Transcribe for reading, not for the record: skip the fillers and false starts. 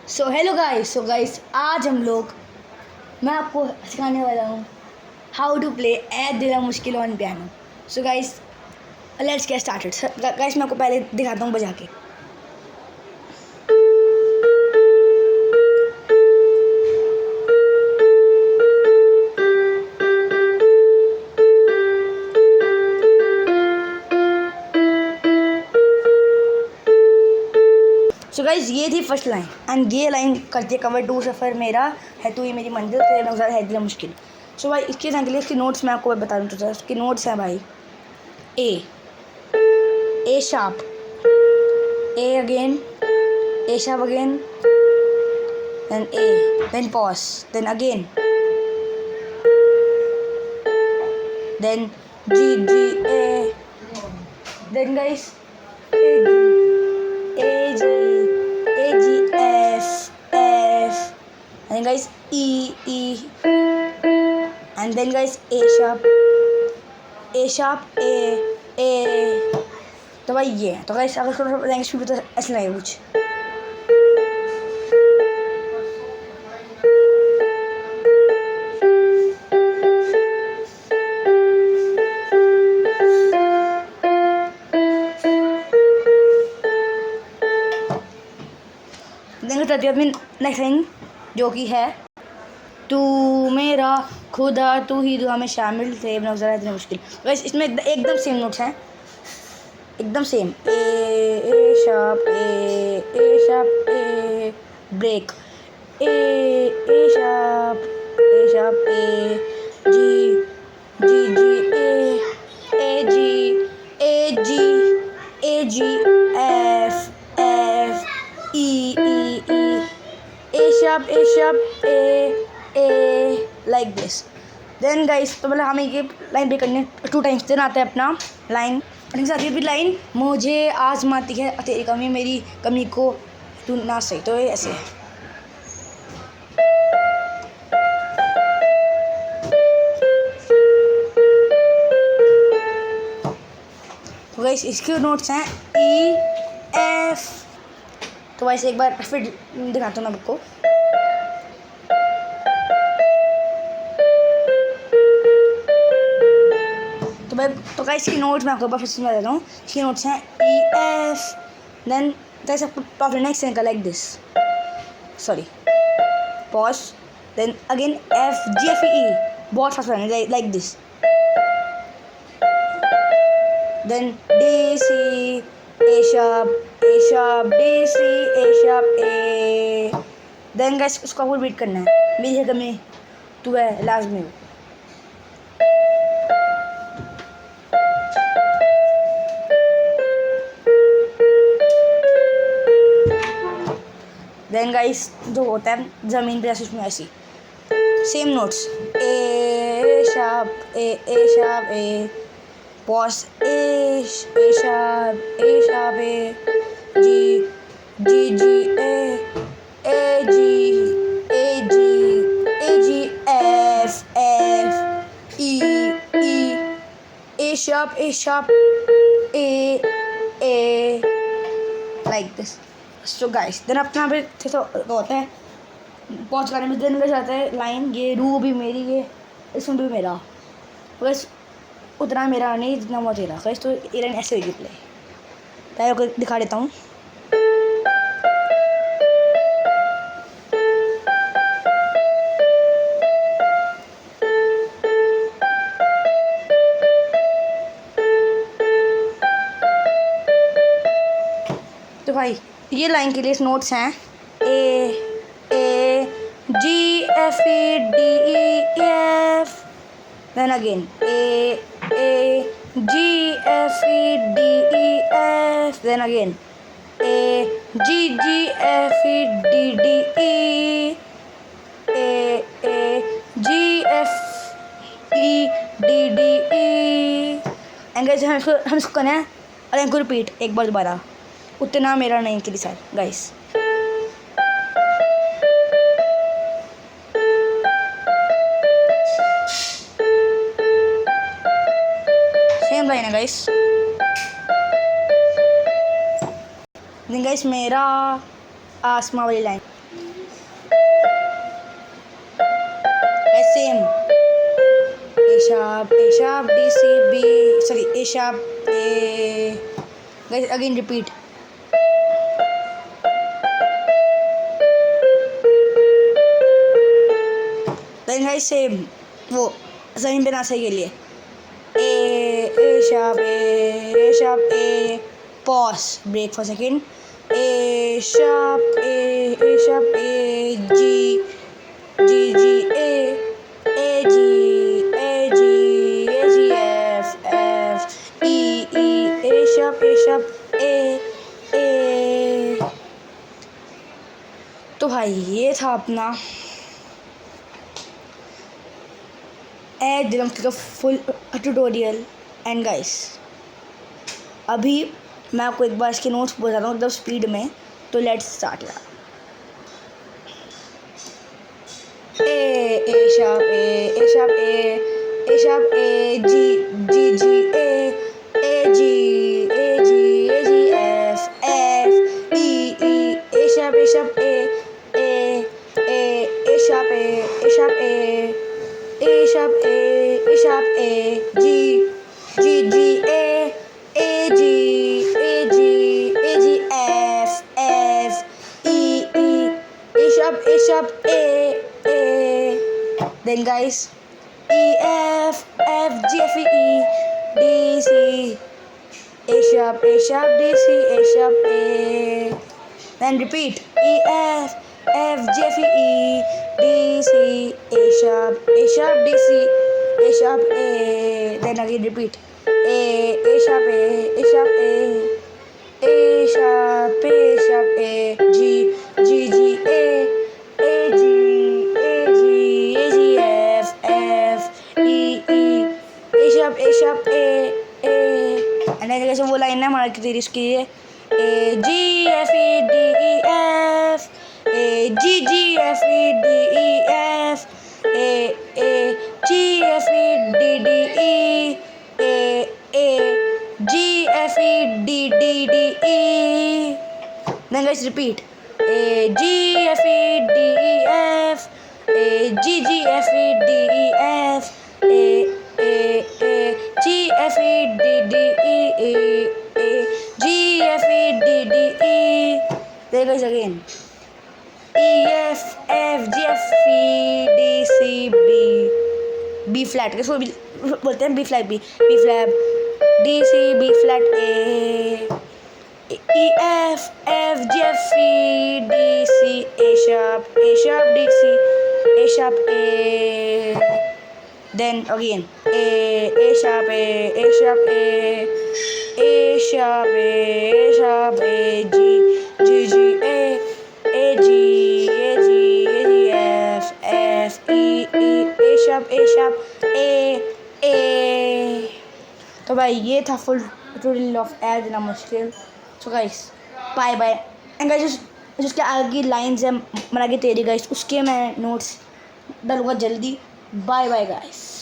So guys आज हम लोग मैं आपको सिखाने वाला हूँ हाउ टू प्ले ए दिल मुश्किल on piano. So guys let's get started. Guys मैं आपको पहले दिखाता हूँ बजा के। सो गाइस ये थी फर्स्ट लाइन एंड ये लाइन करती है कवर टू सफ़र मेरा है तू ये मेरी मंजिल तेरे नज़र है दिल मुश्किल। सो भाई इसके के लिए इसके नोट्स मैं आपको बता दूँ। तो इसके नोट्स हैं भाई A sharp, A again, A sharp again, then A, then pause, then again, then G, G, A, then guys A, G, A, G, F, F, and then guys E, E, and then guys A sharp, A, तो भाई ये तो guys अगर थोड़ा language भी तो ऐसा लगेगा कुछ। नेक्स्ट लाइन जो कि है तू मेरा खुदा तू ही दुआ में शामिल थे नज़र इतनी मुश्किल। वैसे इसमें एकदम सेम नोट्स हैं, एकदम same. A sharp A break, A sharp A G G G A G F E A sharp A like this. Then guys तो मतलब हमें ये लाइन ब्रेक करनी है 2 टाइम्स। देन आता है अपना लाइन भी लाइन मुझे आजमाती है तेरी कमी मेरी कमी को तू ना सही। तो ये ऐसे है। तो गाइस इसके नोट्स हैं ई एफ। तो वैसे एक बार फिर दिखाता हूँ मैं आपको। तो गाइस इसकी नोट्स मैं आपको फिर सुना देता हूँ। इसकी नोट्स हैं ई एफ, देन गाइस आपको proper next single like this, sorry pause, then again F G F E बहुत fast like this, then D C A sharp D C A sharp A. Then guys उसको आपको beat करना है मेरी है कमी तू है लाजमी। देन गाइस जो होता है ज़मीन पे उसमें ऐसी same notes A sharp A pause A sharp A G G F E A sharp A like this. So guys then अपना फिर तो होता है पहुँच करने में। देन जाता है लाइन ये रू भी मेरी ये इसमें भी मेरा बस उतना मेरा नहीं जितना वो तेरा। गाइस तो ये लाइन ऐसे होगी प्ले। पहले को दिखा देता हूँ। तो भाई ये लाइन के लिए नोट्स हैं A G F E D E F, then again A G F E D E F, then again A G F E D D E A G F E D D E. And guys हम इसको करना है और इनको repeat एक बार दोबारा उतना मेरा नहीं के साथ गाइस। सेम लाइन है गाइस। गाइस मेरा आसमां वाली line same A sharp D C B, sorry A sharp A, guys again repeat. Then guys same वो जमीन पे नाचने के लिए A sharp A, pause, break for a second, A sharp A G A F E A sharp A। तो भाई ये था अपना एड का फुल ट्यूटोरियल। एंड गाइस अभी मैं आपको एक बार इसके नोट्स बताता हूँ एकदम स्पीड में। तो लेट्स स्टार्ट यार। A sharp A G A F E A sharp A sharp A G F E A sharp A। Then guys E F G F E D C A sharp D C A sharp A। Then repeat E F G F E D C A sharp D C A sharp A। Then again repeat A sharp A sharp A G A F E A sharp A। And जैसे वो line है हमारा कितनी इसकी है A G F E D E F A G F E D E F A G F E D D E A G F E D E। Then guys repeat A G F E D E F A G F E D E F A G F E D E A G F E D E। There guys again E F G F E D C B flat, इसको बोलते हैं B flat B flat D C B flat A E F G F E D C A sharp D C A sharp A। Then again A sharp A sharp A G F E A sharp A। तो भाई ये था full tutorial of एड देना मुश्किल। So guys bye bye. And guys जिसके आगे की लाइन्स है मना के तेरी गाइस उसके मैं नोट्स डालूंगा जल्दी। Bye bye guys.